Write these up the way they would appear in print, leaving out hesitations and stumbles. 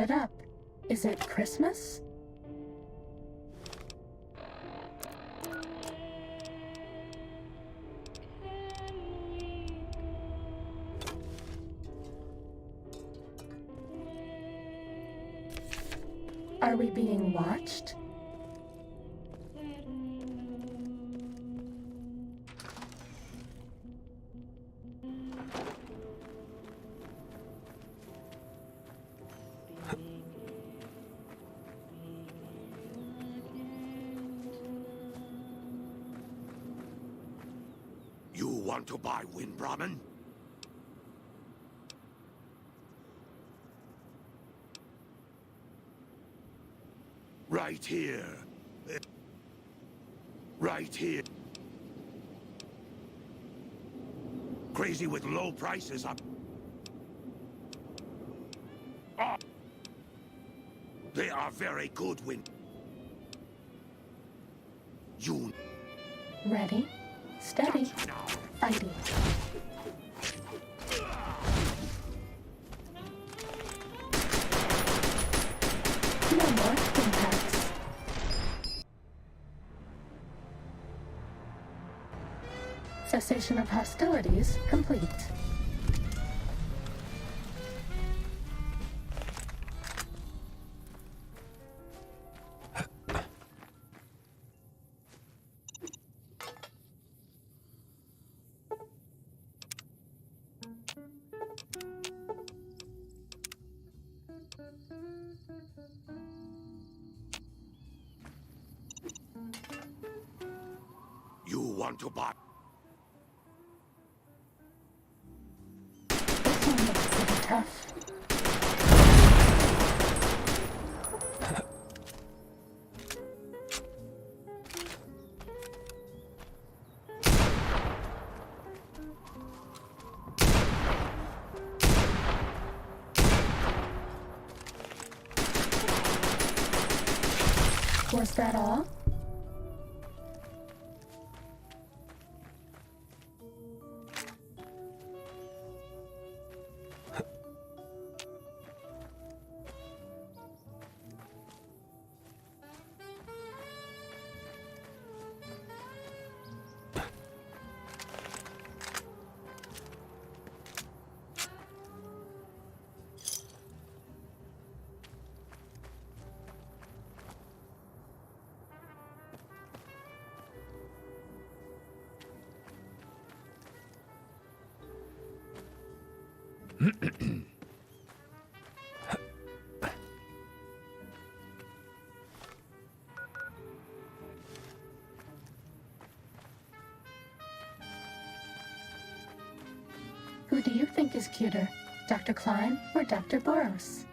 it up. Is it Christmas? Are we being watched? You want to buy Wind Brahmin? Right here. Right here. Crazy with low prices up. Oh. They are very good wind. You. Ready, steady, fighting. No more impacts. Cessation of hostilities complete. You want to buy? This one looks pretty tough. Was that all? Who do you think is cuter, Dr. Klein or Dr. Boros?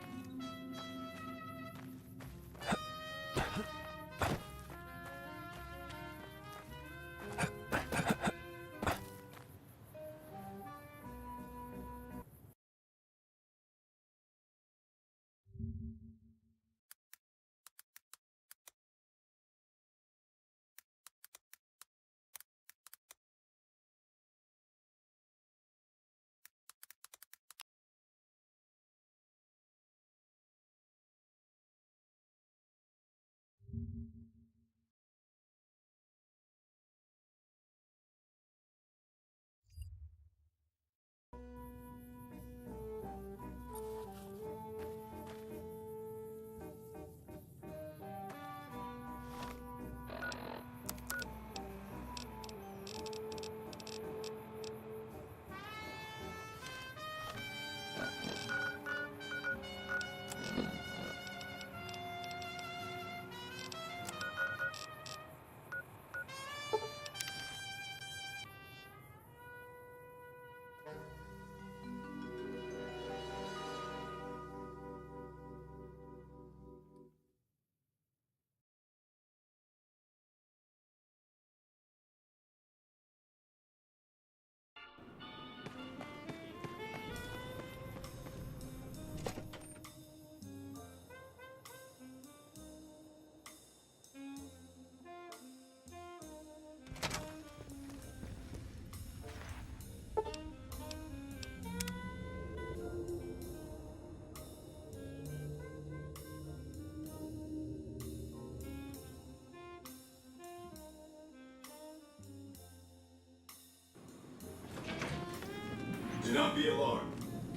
not be alarmed.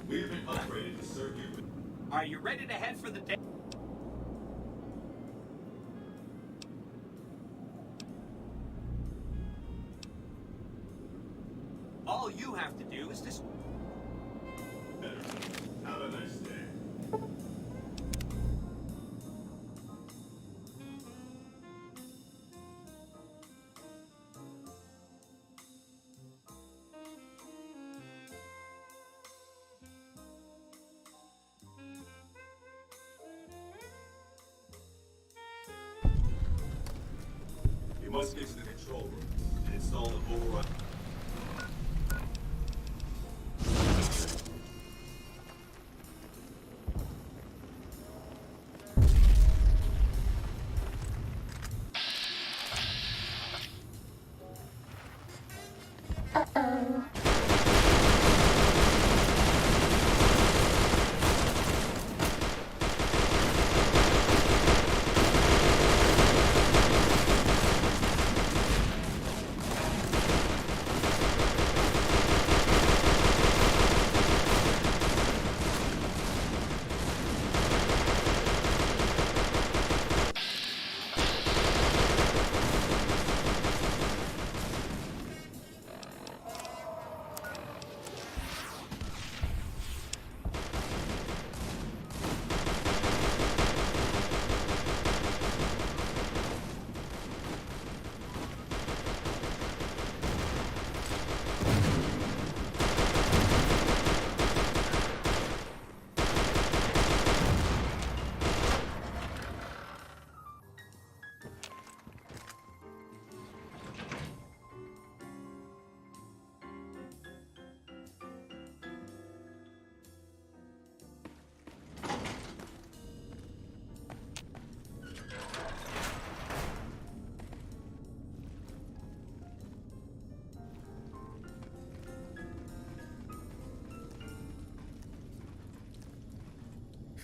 We have been upgraded to serve you with... Are you ready to head for the day? All you have to do is just... Have a nice day. You must get to the control room and install the override. Uh-oh.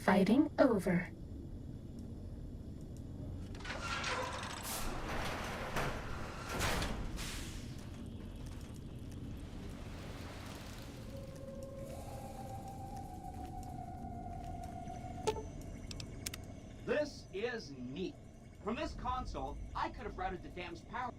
Fighting over. This is neat. From this console, I could have routed the dam's power.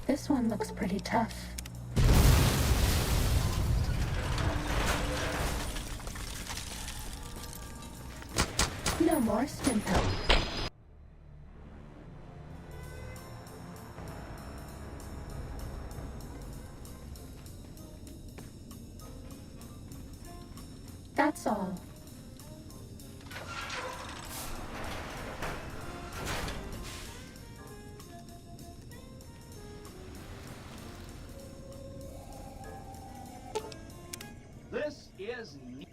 This one looks pretty tough. No more stim help. That's all. This is neat.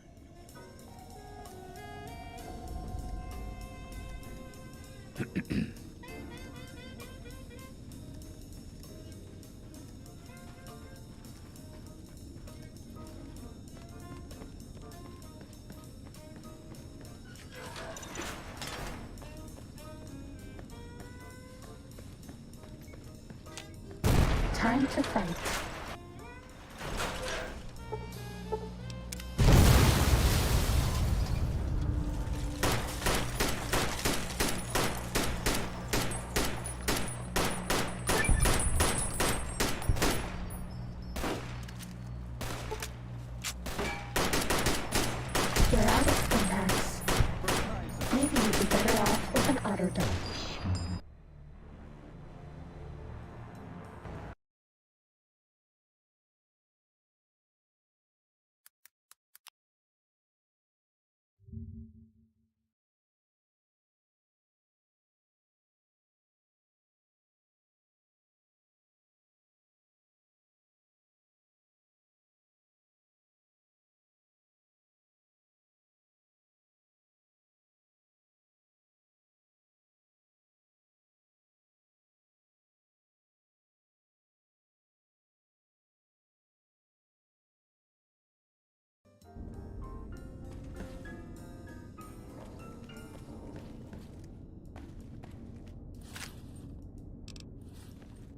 Time to fight. You're out of contacts. Maybe you'd be better off with an auto dome.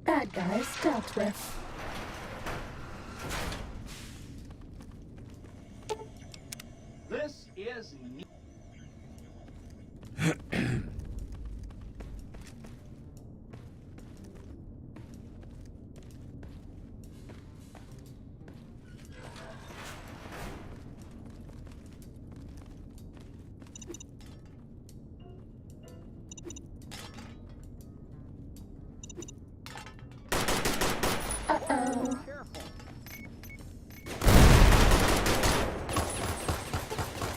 Bad guys dealt with. This is neat. Uh-oh. Careful.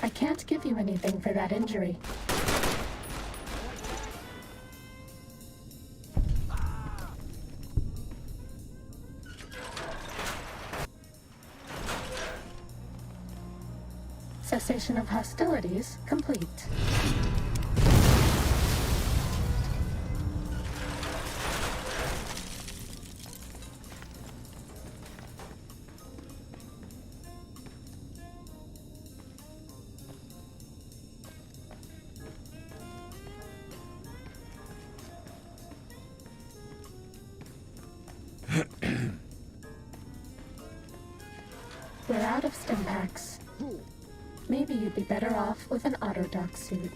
I can't give you anything for that injury. Cessation of hostilities complete. We're out of stim packs. Maybe you'd be better off with an auto-dock suit.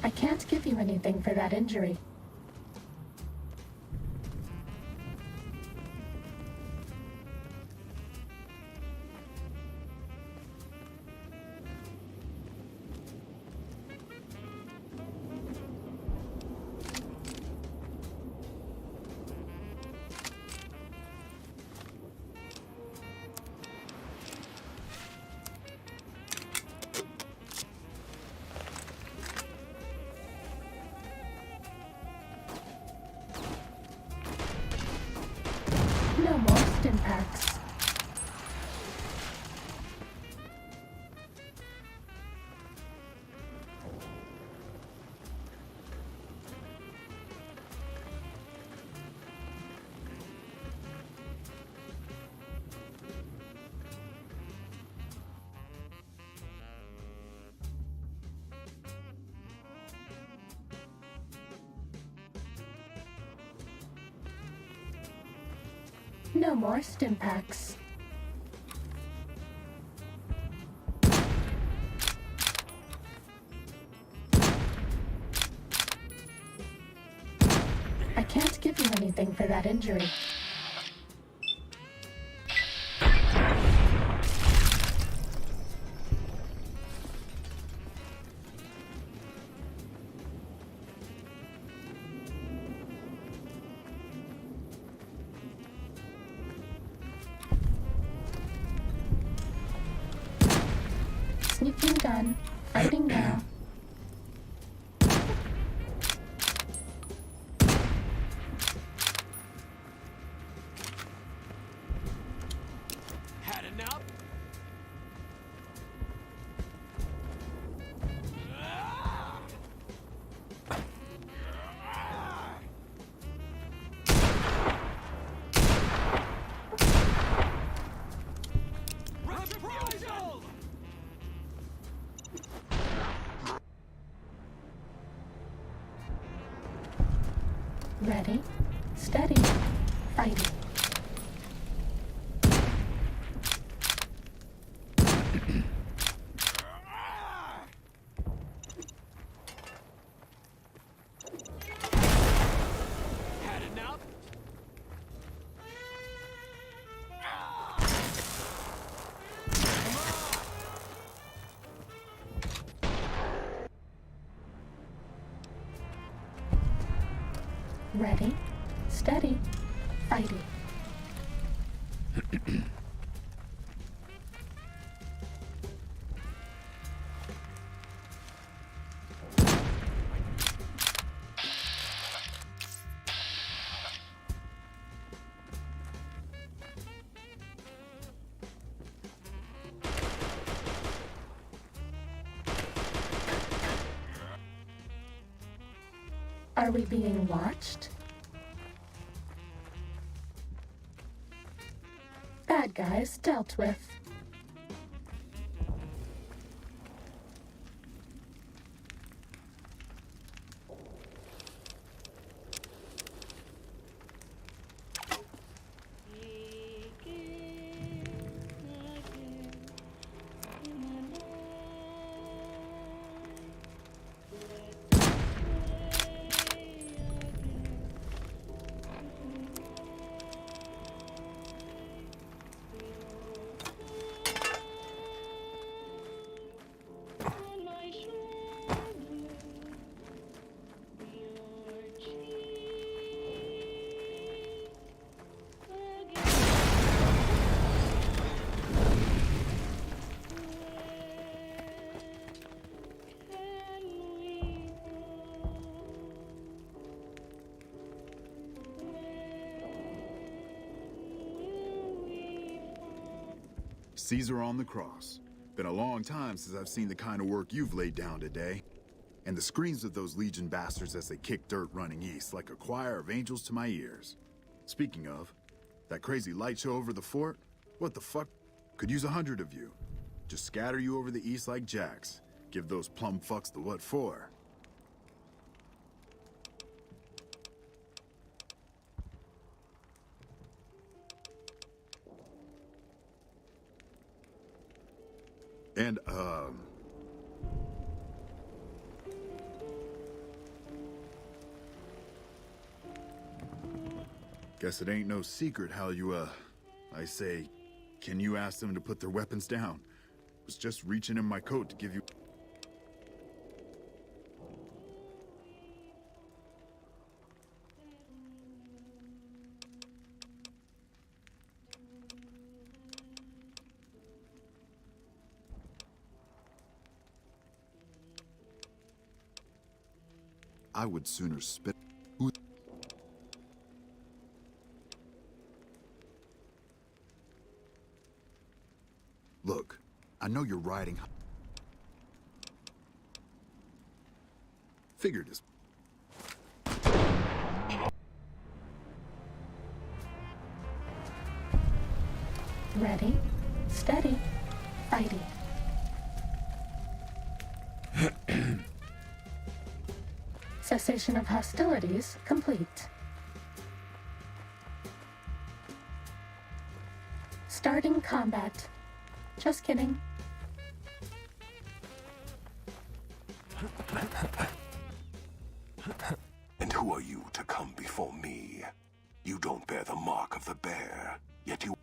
I can't give you anything for that injury. No more stim packs. No more stim packs. I can't give you anything for that injury. Sneaking gun, fighting now. Had enough? Reprisal! Ready, steady, fighting. Had enough? Ready, steady, fighting. Are we being watched? Bad guys dealt with. Caesar on the cross. Been a long time since I've seen the kind of work you've laid down today. And the screams of those Legion bastards as they kick dirt running east like a choir of angels to my ears. Speaking of, that crazy light show over the fort? What the fuck? Could use 100 of you. Just scatter you over the east like jacks. Give those plum fucks the what for. And, guess it ain't no secret how you, I say, can you ask them to put their weapons down? Was just reaching in my coat to give you... I would sooner spit. Look, I know you're riding. Figured as. Ready, steady, fighting. Cessation of hostilities complete. Starting combat. Just kidding. And who are you to come before me? You don't bear the mark of the bear, yet you...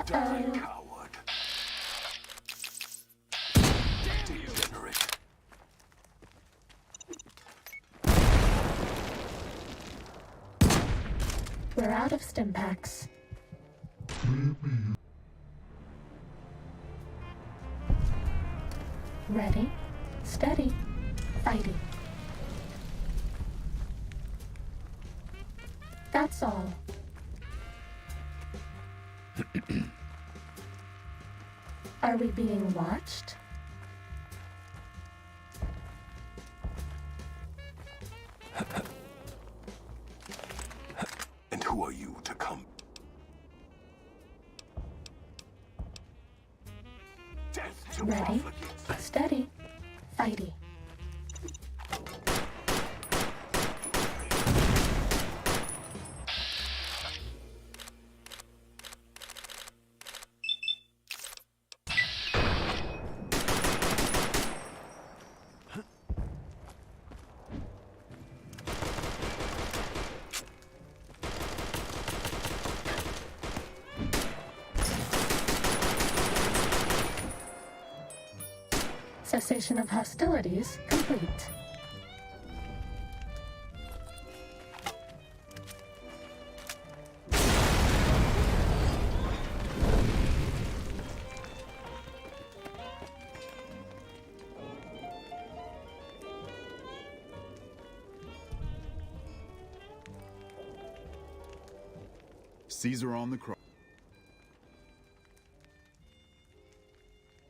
Die, coward. Degenerate. We're out of stim packs. Ready, steady, fighting. That's all. Are we being watched? And who are you to come? Death to Ready, profligate. steady, fighting. Cessation of hostilities complete. Caesar on the cross.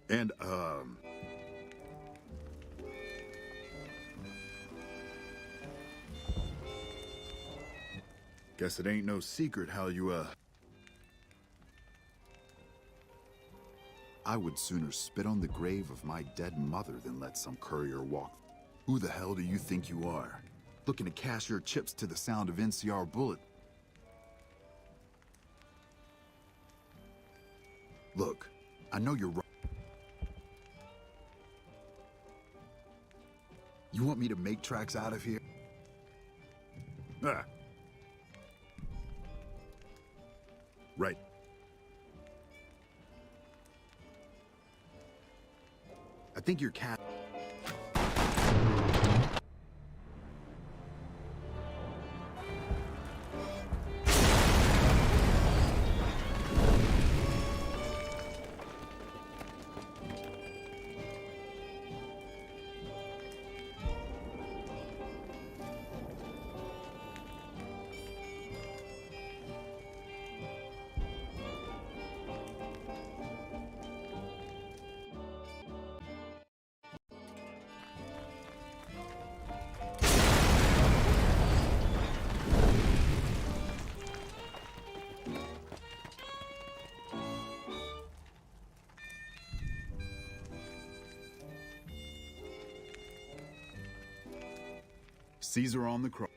And, guess it ain't no secret how you, I would sooner spit on the grave of my dead mother than let some courier walk. Who the hell do you think you are? Looking to cash your chips to the sound of NCR bullet. Look, I know you're right. You want me to make tracks out of here? Ah. Right. I think your cat... Caesar on the cross.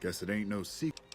Guess it ain't no secret.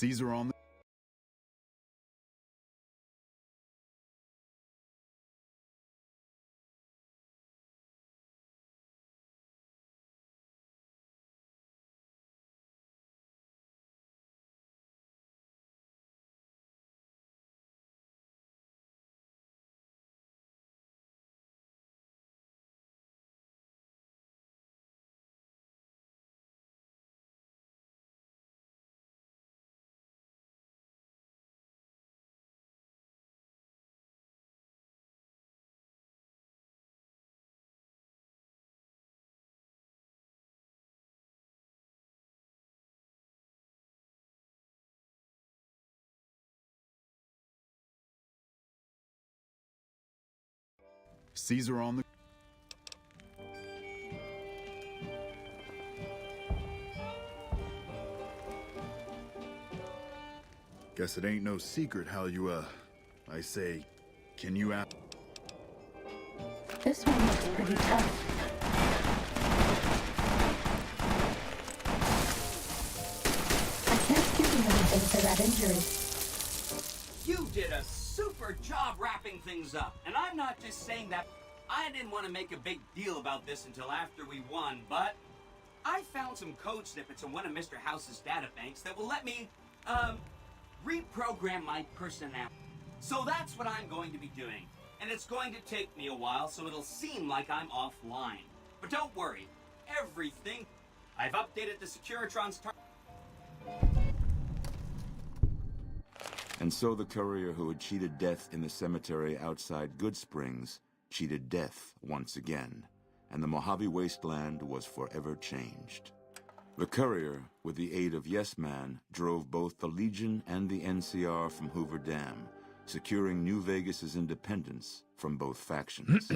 Caesar on the Caesar on the... Guess it ain't no secret how you, I say, can you This one looks pretty tough. I can't give you anything for that injury. You did a super job wrapping things up. And I'm not just saying that. I didn't want to make a big deal about this until after we won, but I found some code snippets in one of Mr. House's databanks that will let me, reprogram my personality. So that's what I'm going to be doing. And it's going to take me a while, so it'll seem like I'm offline. But don't worry, everything... I've updated the Securitron's And so the courier who had cheated death in the cemetery outside Good Springs cheated death once again, and the Mojave Wasteland was forever changed. The courier, with the aid of Yes Man, drove both the Legion and the NCR from Hoover Dam, securing New Vegas's independence from both factions.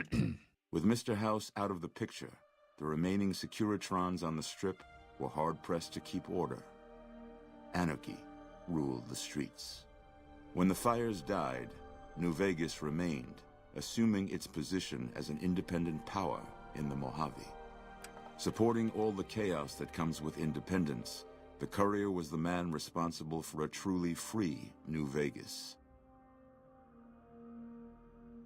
With Mr. House out of the picture, the remaining Securitrons on the Strip were hard-pressed to keep order. Anarchy ruled the streets. When the fires died, New Vegas remained, assuming its position as an independent power in the Mojave. Supporting all the chaos that comes with independence, the courier was the man responsible for a truly free New Vegas.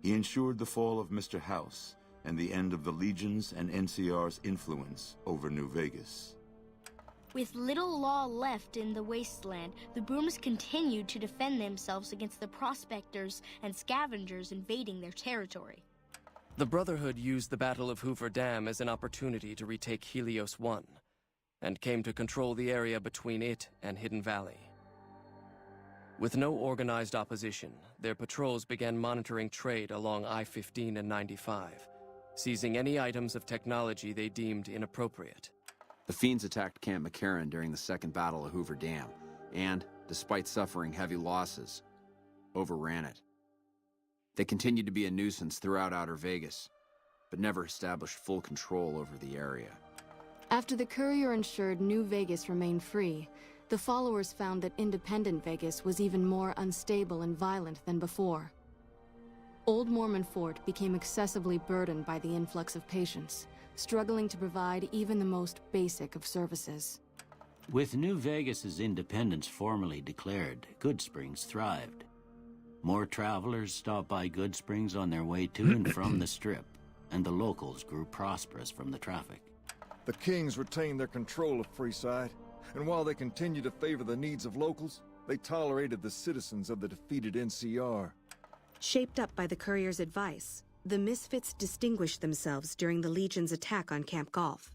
He ensured the fall of Mr. House and the end of the Legion's and NCR's influence over New Vegas. With little law left in the wasteland, the Brooms continued to defend themselves against the prospectors and scavengers invading their territory. The Brotherhood used the Battle of Hoover Dam as an opportunity to retake Helios 1, and came to control the area between it and Hidden Valley. With no organized opposition, their patrols began monitoring trade along I-15 and 95, seizing any items of technology they deemed inappropriate. The Fiends attacked Camp McCarran during the Second Battle of Hoover Dam, and, despite suffering heavy losses, overran it. They continued to be a nuisance throughout Outer Vegas, but never established full control over the area. After the courier ensured New Vegas remained free, the followers found that independent Vegas was even more unstable and violent than before. Old Mormon Fort became excessively burdened by the influx of patients, struggling to provide even the most basic of services. With New Vegas's independence formally declared, Good Springs thrived. More travelers stopped by Good Springs on their way to and from the Strip, and the locals grew prosperous from the traffic. The Kings retained their control of Freeside, and while they continued to favor the needs of locals, they tolerated the citizens of the defeated NCR. Shaped up by the courier's advice, the Misfits distinguished themselves during the Legion's attack on Camp Golf.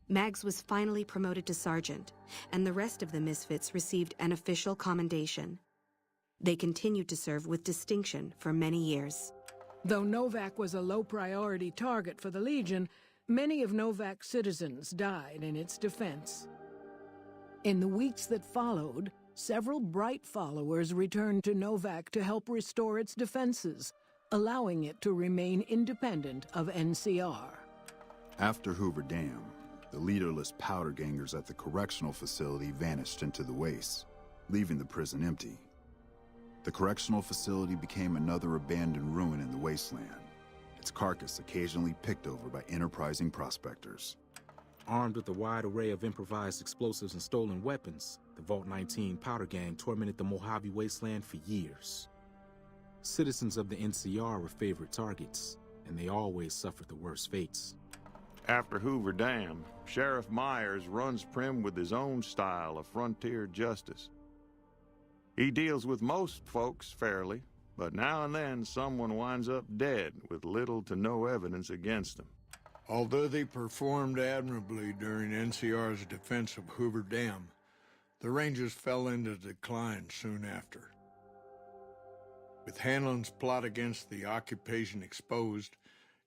Mags was finally promoted to sergeant, and the rest of the Misfits received an official commendation. They continued to serve with distinction for many years. Though Novak was a low-priority target for the Legion, many of Novak's citizens died in its defense. In the weeks that followed, several bright followers returned to Novak to help restore its defenses, allowing it to remain independent of NCR. After Hoover Dam, the leaderless powder gangers at the correctional facility vanished into the wastes, leaving the prison empty. The correctional facility became another abandoned ruin in the wasteland, its carcass occasionally picked over by enterprising prospectors. Armed with a wide array of improvised explosives and stolen weapons, the Vault 19 powder gang tormented the Mojave Wasteland for years. Citizens of the NCR were favorite targets, and they always suffered the worst fates. After Hoover Dam, Sheriff Myers runs Prim with his own style of frontier justice. He deals with most folks fairly, but now and then someone winds up dead with little to no evidence against them. Although they performed admirably during NCR's defense of Hoover Dam, the Rangers fell into decline soon after. With Hanlon's plot against the occupation exposed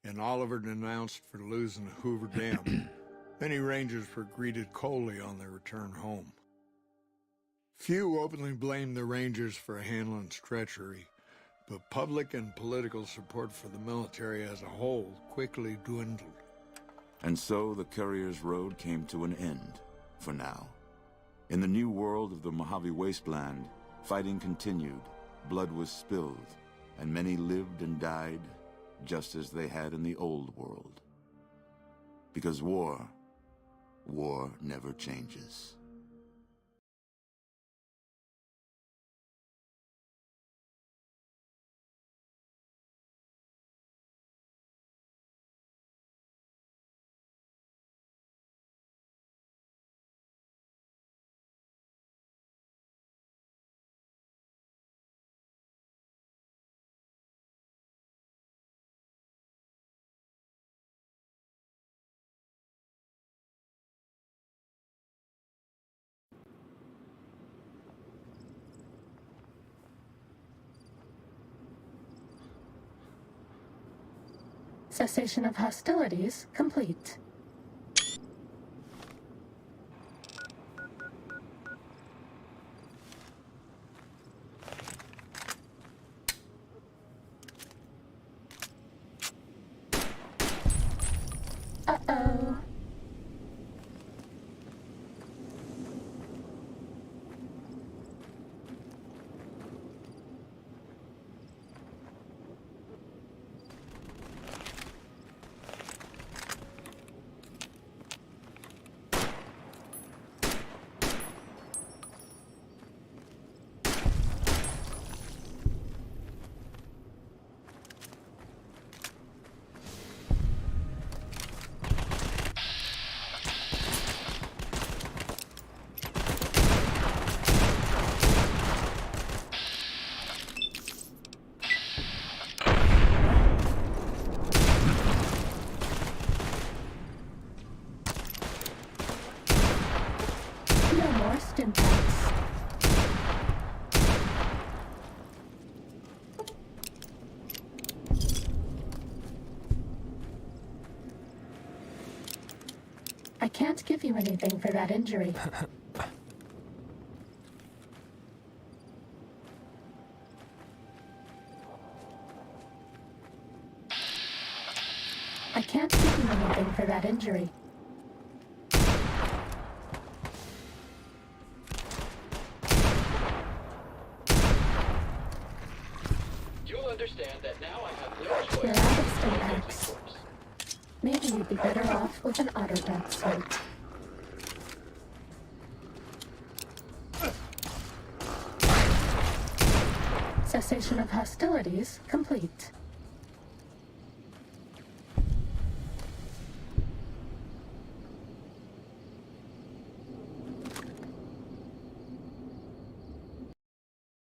and Oliver denounced for losing Hoover Dam, many Rangers were greeted coldly on their return home. Few openly blamed the Rangers for Hanlon's treachery, but public and political support for the military as a whole quickly dwindled. And so the Courier's road came to an end, for now. In the new world of the Mojave Wasteland, fighting continued, blood was spilled, and many lived and died just as they had in the old world. Because war never changes. Cessation of hostilities complete. Uh-oh. Impacts. I can't give you anything for that injury. I can't give you anything for that injury. Understand that now I have no choice. You're out of Stimax. Maybe you'd be better off with an Autodoc suit. Cessation of hostilities complete.